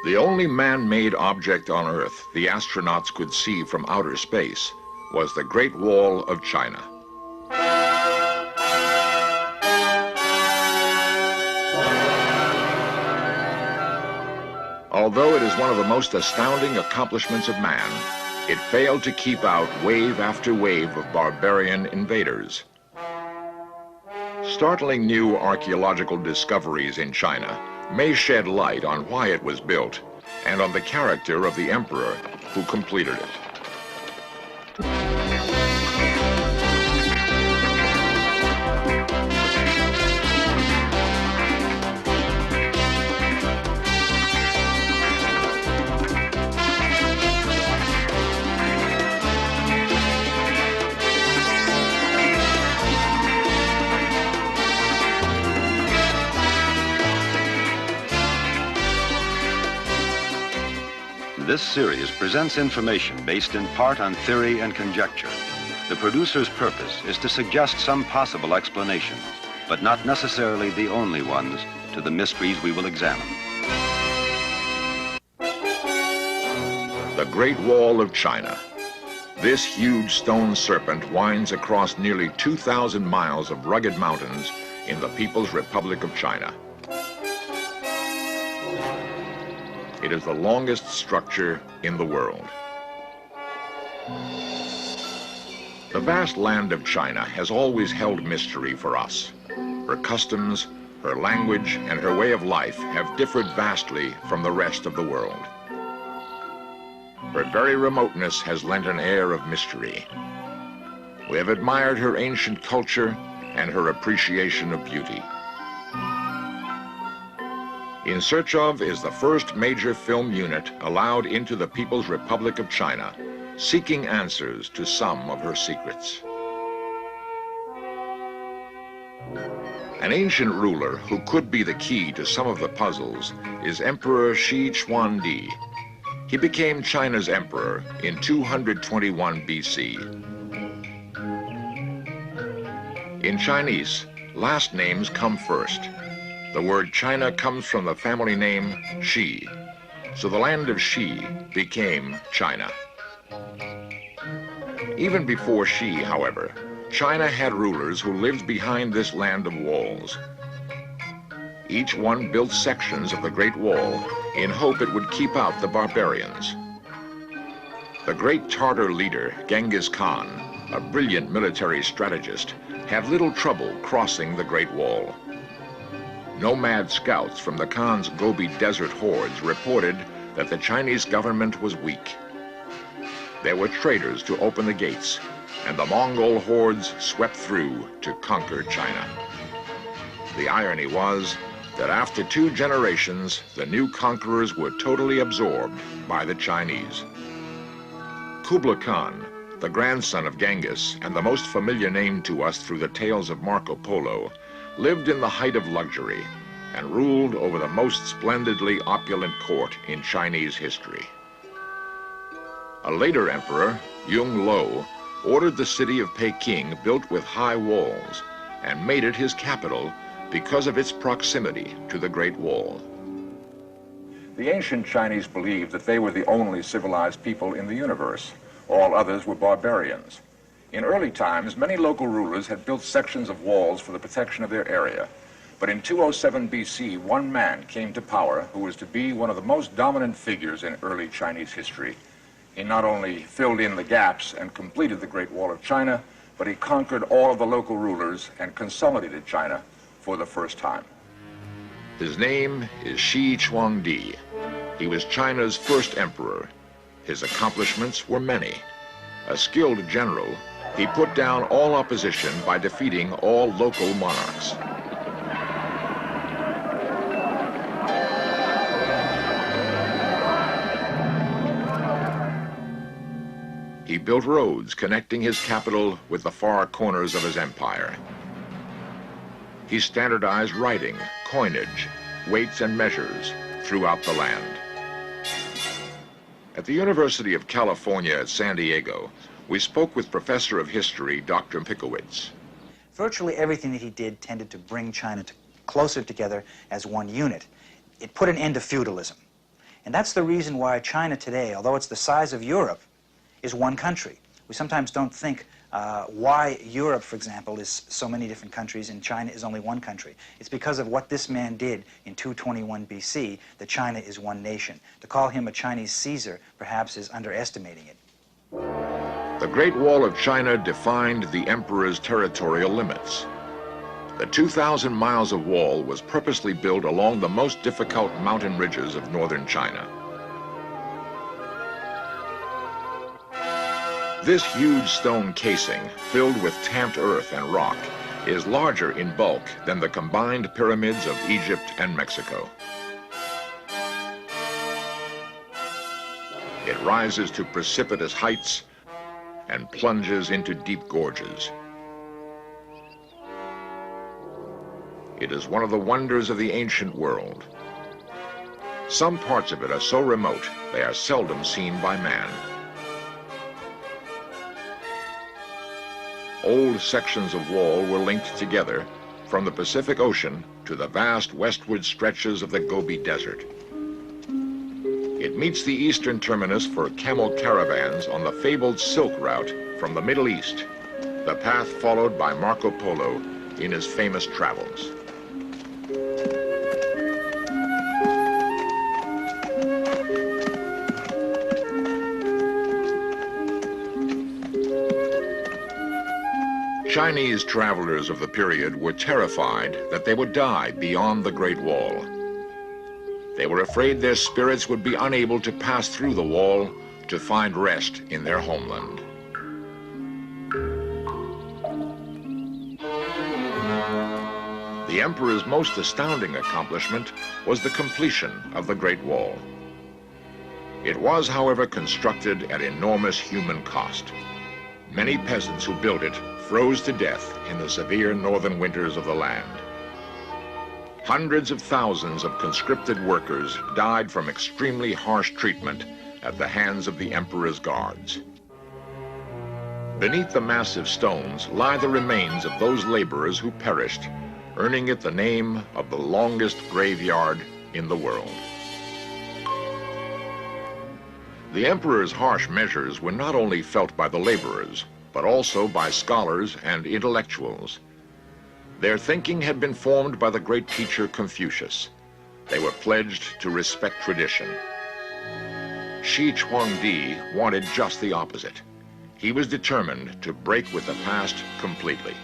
The only man-made object on Earth the astronauts could see from outer space was the Great Wall of China. Although it is one of the most astounding accomplishments of man, it failed to keep out wave after wave of barbarian invaders. Startling new archaeological discoveries in China may shed light on why it was built and on the character of the emperor who completed it. This series presents information based in part on theory and conjecture. The producer's purpose is to suggest some possible explanations, but not necessarily the only ones, to the mysteries we will examine. The Great Wall of China. This huge stone serpent winds across nearly 2,000 miles of rugged mountains in the People's Republic of China. It is the longest structure in the world. The vast land of China has always held mystery for us. Her customs, her language, and her way of life have differed vastly from the rest of the world. Her very remoteness has lent an air of mystery. We have admired her ancient culture and her appreciation of beauty. In Search Of is the first major film unit allowed into the People's Republic of China, seeking answers to some of her secrets. An ancient ruler who could be the key to some of the puzzles is Emperor Shi Chuandi. He became China's emperor in 221 BC. In Chinese, last names come first. The word China comes from the family name Shi, so the land of Shi became China. Even before Shi, however, China had rulers who lived behind this land of walls. Each one built sections of the Great Wall in hope it would keep out the barbarians. The great Tartar leader, Genghis Khan, a brilliant military strategist, had little trouble crossing the Great Wall. Nomad scouts from the Khan's Gobi Desert hordes reported that the Chinese government was weak. There were traders to open the gates, and the Mongol hordes swept through to conquer China. The irony was that after 2 generations, the new conquerors were totally absorbed by the Chinese. Kublai Khan, the grandson of Genghis and the most familiar name to us through the tales of Marco Polo, lived in the height of luxury and ruled over the most splendidly opulent court in Chinese history. A later emperor, Yung Lo, ordered the city of Peking built with high walls and made it his capital because of its proximity to the Great Wall. The ancient Chinese believed that they were the only civilized people in the universe. All others were barbarians. In early times, many local rulers had built sections of walls for the protection of their area. But in 207 BC, one man came to power who was to be one of the most dominant figures in early Chinese history. He not only filled in the gaps and completed the Great Wall of China, but he conquered all of the local rulers and consolidated China for the first time. His name is Shi Chuandi. He was China's first emperor. His accomplishments were many. A skilled general, he put down all opposition by defeating all local monarchs. He built roads connecting his capital with the far corners of his empire. He standardized writing, coinage, weights and measures throughout the land. At the University of California at San Diego, we spoke with Professor of History, Dr. Pikowitz. Virtually everything that he did tended to bring China closer together as one unit. It put an end to feudalism. And that's the reason why China today, although it's the size of Europe, is one country. We sometimes don't think why Europe, for example, is so many different countries and China is only one country. It's because of what this man did in 221 BC that China is one nation. To call him a Chinese Caesar perhaps is underestimating it. The Great Wall of China defined the emperor's territorial limits. The 2,000 miles of wall was purposely built along the most difficult mountain ridges of northern China. This huge stone casing, filled with tamped earth and rock, is larger in bulk than the combined pyramids of Egypt and Mexico. It rises to precipitous heights and plunges into deep gorges. It is one of the wonders of the ancient world. Some parts of it are so remote they are seldom seen by man. Old sections of wall were linked together from the Pacific Ocean to the vast westward stretches of the Gobi Desert. It meets the eastern terminus for camel caravans on the fabled Silk Route from the Middle East, the path followed by Marco Polo in his famous travels. Chinese travelers of the period were terrified that they would die beyond the Great Wall. They were afraid their spirits would be unable to pass through the wall to find rest in their homeland. The emperor's most astounding accomplishment was the completion of the Great Wall. It was, however, constructed at enormous human cost. Many peasants who built it froze to death in the severe northern winters of the land. Hundreds of thousands of conscripted workers died from extremely harsh treatment at the hands of the emperor's guards. Beneath the massive stones lie the remains of those laborers who perished, earning it the name of the longest graveyard in the world. The emperor's harsh measures were not only felt by the laborers, but also by scholars and intellectuals. Their thinking had been formed by the great teacher Confucius. They were pledged to respect tradition. Shi Chuangdi wanted just the opposite. He was determined to break with the past completely.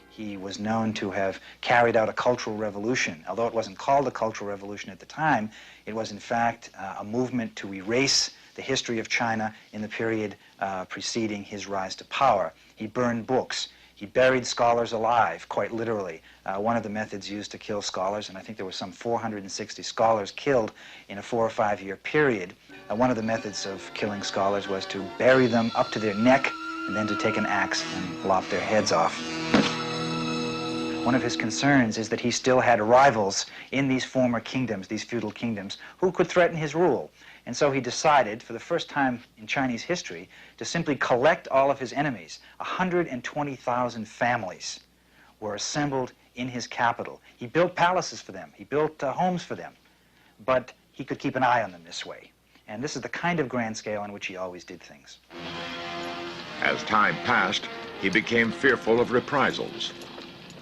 He was known to have carried out a cultural revolution. Although it wasn't called a cultural revolution at the time, it was in fact a movement to erase the history of China in the period preceding his rise to power. He burned books. He buried scholars alive, quite literally. One of the methods used to kill scholars, and I think there were some 460 scholars killed in a 4 or 5 year period. One of the methods of killing scholars was to bury them up to their neck and then to take an axe and lop their heads off. One of his concerns is that he still had rivals in these former kingdoms, these feudal kingdoms, who could threaten his rule. And so he decided, for the first time in Chinese history, to simply collect all of his enemies. 120,000 families were assembled in his capital. He built palaces for them. He built homes for them. But he could keep an eye on them this way. And this is the kind of grand scale on which he always did things. As time passed, he became fearful of reprisals.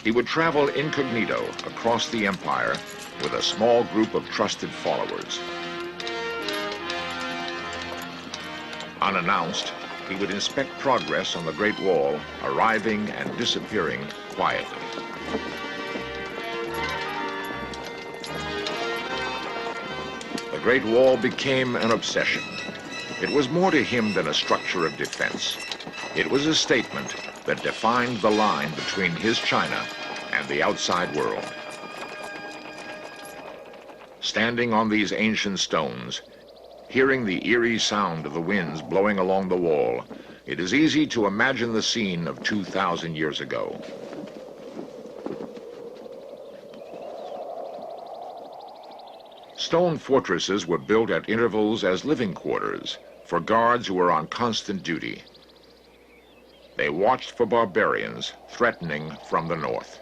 He would travel incognito across the empire with a small group of trusted followers. Unannounced, he would inspect progress on the Great Wall, arriving and disappearing quietly. The Great Wall became an obsession. It was more to him than a structure of defense. It was a statement that defined the line between his China and the outside world. Standing on these ancient stones, hearing the eerie sound of the winds blowing along the wall, it is easy to imagine the scene of 2,000 years ago. Stone fortresses were built at intervals as living quarters for guards who were on constant duty. They watched for barbarians threatening from the north.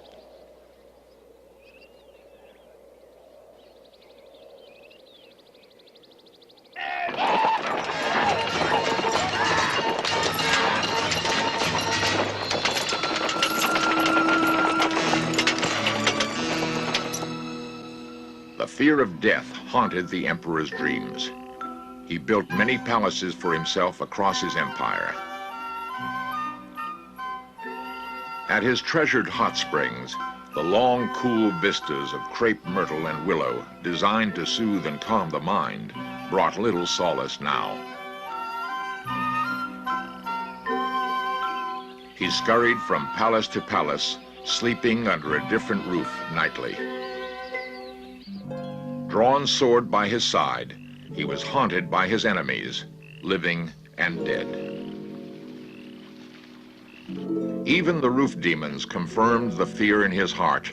The fear of death haunted the emperor's dreams. He built many palaces for himself across his empire. At his treasured hot springs, the long, cool vistas of crepe myrtle and willow, designed to soothe and calm the mind, brought little solace now. He scurried from palace to palace, sleeping under a different roof nightly. Drawn sword by his side, he was haunted by his enemies, living and dead. Even the roof demons confirmed the fear in his heart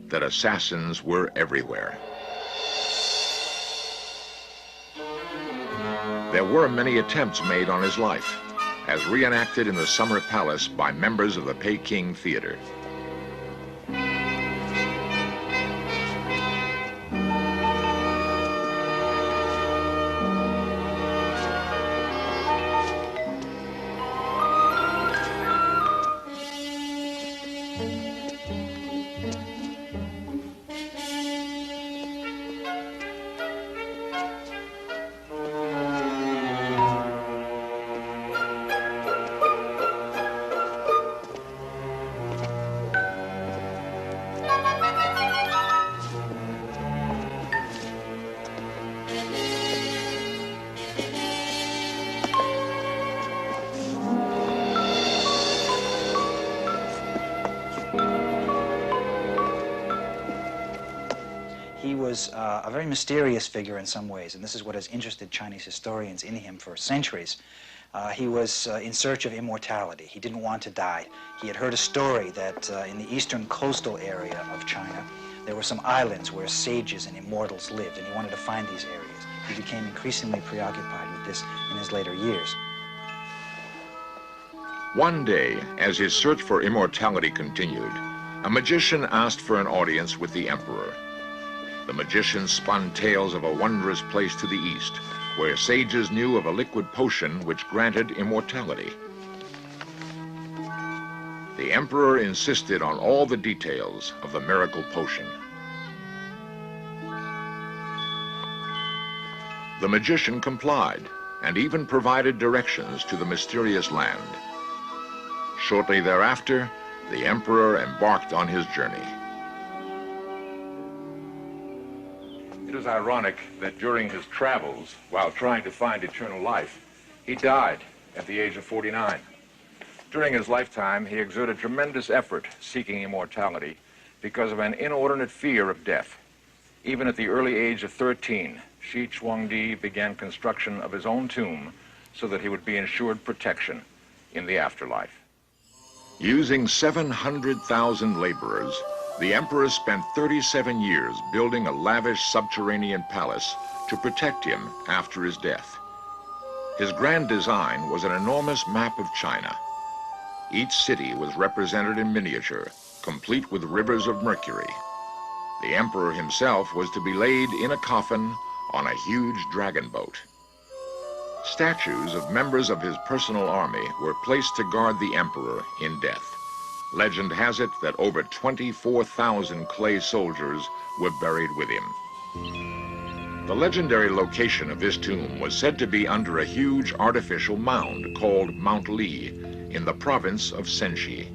that assassins were everywhere. There were many attempts made on his life, as reenacted in the Summer Palace by members of the Peking Theater. He was a very mysterious figure in some ways, and this is what has interested Chinese historians in him for centuries. He was in search of immortality. He didn't want to die. He had heard a story that in the eastern coastal area of China, there were some islands where sages and immortals lived, and he wanted to find these areas. He became increasingly preoccupied with this in his later years. One day, as his search for immortality continued, a magician asked for an audience with the emperor. The magician spun tales of a wondrous place to the east, where sages knew of a liquid potion which granted immortality. The emperor insisted on all the details of the miracle potion. The magician complied and even provided directions to the mysterious land. Shortly thereafter, the emperor embarked on his journey. It is ironic that during his travels, while trying to find eternal life, he died at the age of 49. During his lifetime, he exerted tremendous effort seeking immortality because of an inordinate fear of death. Even at the early age of 13, Shi Chuangdi began construction of his own tomb so that he would be ensured protection in the afterlife. Using 700,000 laborers, the emperor spent 37 years building a lavish subterranean palace to protect him after his death. His grand design was an enormous map of China. Each city was represented in miniature, complete with rivers of mercury. The emperor himself was to be laid in a coffin on a huge dragon boat. Statues of members of his personal army were placed to guard the emperor in death. Legend has it that over 24,000 clay soldiers were buried with him. The legendary location of this tomb was said to be under a huge artificial mound called Mount Li in the province of Shenxi.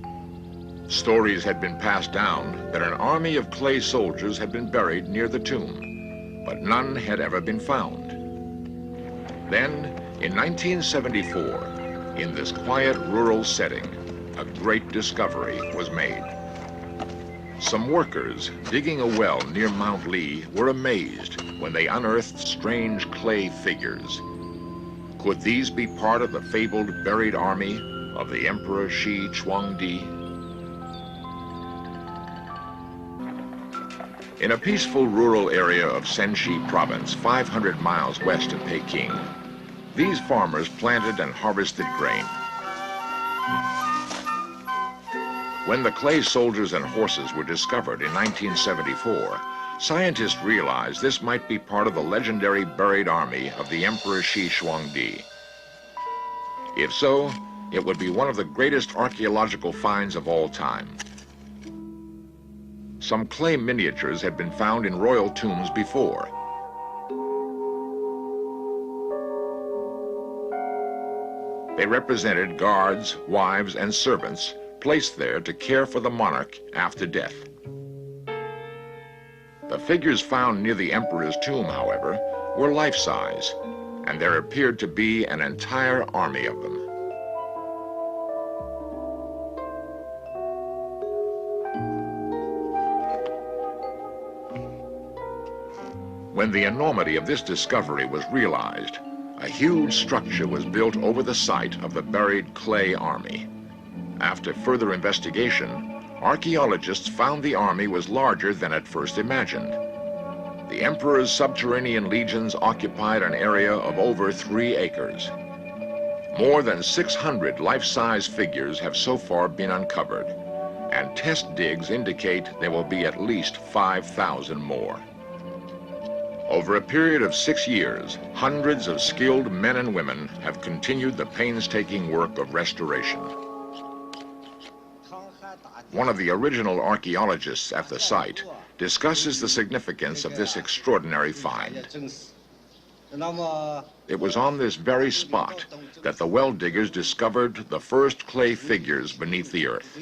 Stories had been passed down that an army of clay soldiers had been buried near the tomb, but none had ever been found. Then, in 1974, in this quiet rural setting, a great discovery was made. Some workers digging a well near Mount Li were amazed when they unearthed strange clay figures. Could these be part of the fabled buried army of the Emperor Shi Chuangdi? In a peaceful rural area of Shenxi province, 500 miles west of Peking, these farmers planted and harvested grain. When the clay soldiers and horses were discovered in 1974, scientists realized this might be part of the legendary buried army of the Emperor Shi Chuangdi. If so, it would be one of the greatest archaeological finds of all time. Some clay miniatures had been found in royal tombs before. They represented guards, wives, and servants placed there to care for the monarch after death. The figures found near the emperor's tomb, however, were life-size, and there appeared to be an entire army of them. When the enormity of this discovery was realized, a huge structure was built over the site of the buried clay army. After further investigation, archaeologists found the army was larger than at first imagined. The emperor's subterranean legions occupied an area of over 3 acres. More than 600 life-size figures have so far been uncovered, and test digs indicate there will be at least 5,000 more. Over a period of 6 years, hundreds of skilled men and women have continued the painstaking work of restoration. One of the original archaeologists at the site discusses the significance of this extraordinary find. It was on this very spot that the well diggers discovered the first clay figures beneath the earth.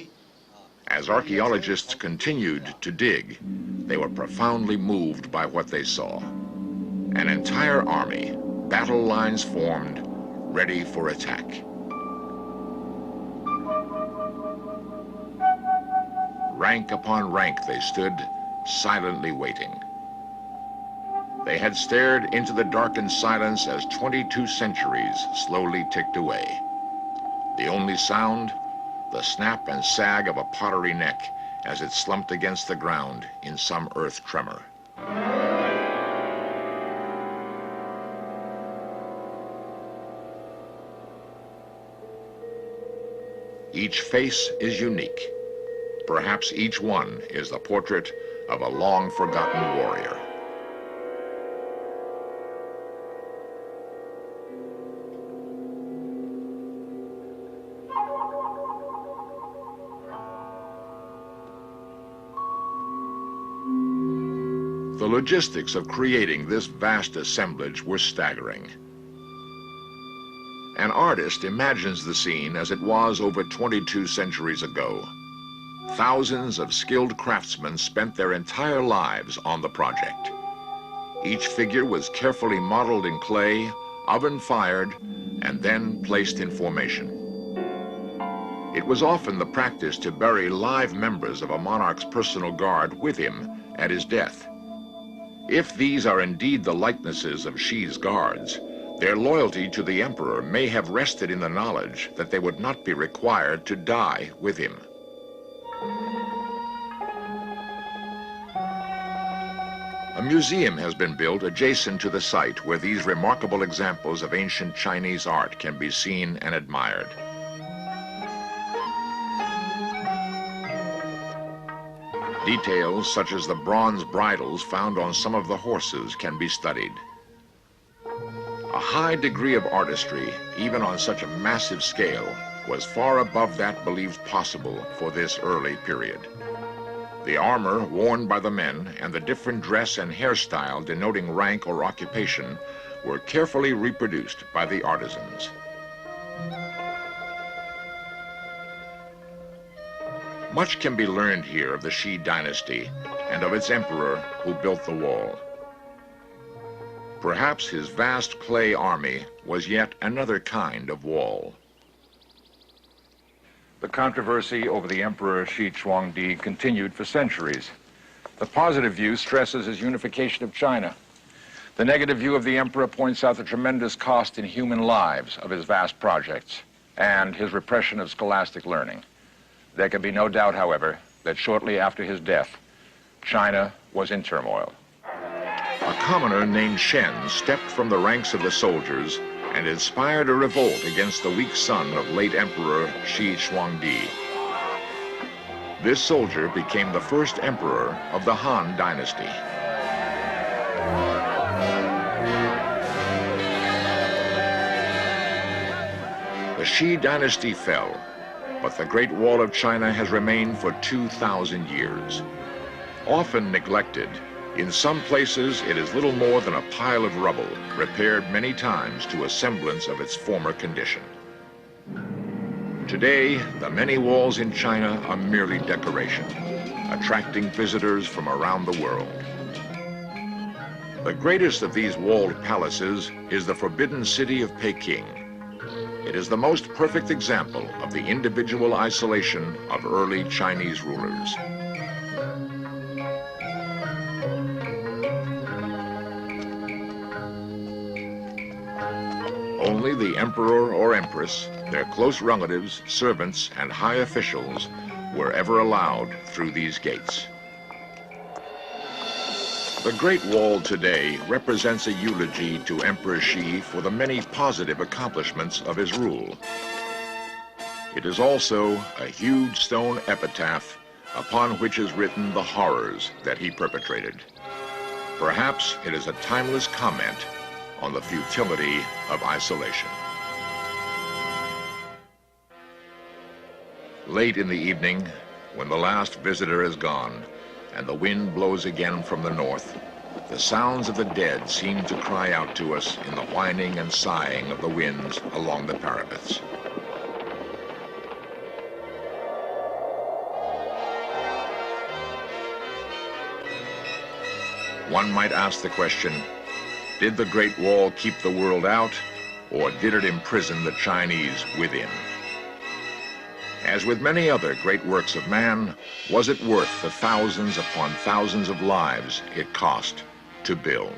As archaeologists continued to dig, they were profoundly moved by what they saw. An entire army, battle lines formed, ready for attack. Rank upon rank they stood, silently waiting. They had stared into the darkened silence as 22 centuries slowly ticked away. The only sound, the snap and sag of a pottery neck as it slumped against the ground in some earth tremor. Each face is unique. Perhaps each one is the portrait of a long-forgotten warrior. The logistics of creating this vast assemblage were staggering. An artist imagines the scene as it was over 22 centuries ago. Thousands of skilled craftsmen spent their entire lives on the project. Each figure was carefully modeled in clay, oven-fired, and then placed in formation. It was often the practice to bury live members of a monarch's personal guard with him at his death. If these are indeed the likenesses of Xi's guards, their loyalty to the emperor may have rested in the knowledge that they would not be required to die with him. A museum has been built adjacent to the site where these remarkable examples of ancient Chinese art can be seen and admired. Details such as the bronze bridles found on some of the horses can be studied. A high degree of artistry, even on such a massive scale, was far above that believed possible for this early period. The armor worn by the men and the different dress and hairstyle denoting rank or occupation were carefully reproduced by the artisans. Much can be learned here of the Xi dynasty and of its emperor who built the wall. Perhaps his vast clay army was yet another kind of wall. The controversy over the Emperor Xi Huangdi continued for centuries. The positive view stresses his unification of China. The negative view of the emperor points out the tremendous cost in human lives of his vast projects and his repression of scholastic learning. There can be no doubt, however, that shortly after his death, China was in turmoil. A commoner named Shen stepped from the ranks of the soldiers and inspired a revolt against the weak son of late Emperor Xi Huangdi. This soldier became the first emperor of the Han dynasty. The Xi dynasty fell, but the Great Wall of China has remained for 2,000 years. Often neglected, in some places it is little more than a pile of rubble, repaired many times to a semblance of its former condition. Today, the many walls in China are merely decoration, attracting visitors from around the world. The greatest of these walled palaces is the Forbidden City of Peking. It is the most perfect example of the individual isolation of early Chinese rulers. Only the emperor or empress, their close relatives, servants, and high officials were ever allowed through these gates. The Great Wall today represents a eulogy to Emperor Xi for the many positive accomplishments of his rule. It is also a huge stone epitaph upon which is written the horrors that he perpetrated. Perhaps it is a timeless comment on the futility of isolation. Late in the evening, when the last visitor is gone and the wind blows again from the north, the sounds of the dead seem to cry out to us in the whining and sighing of the winds along the parapets. One might ask the question, did the Great Wall keep the world out, or did it imprison the Chinese within? As with many other great works of man, was it worth the thousands upon thousands of lives it cost to build?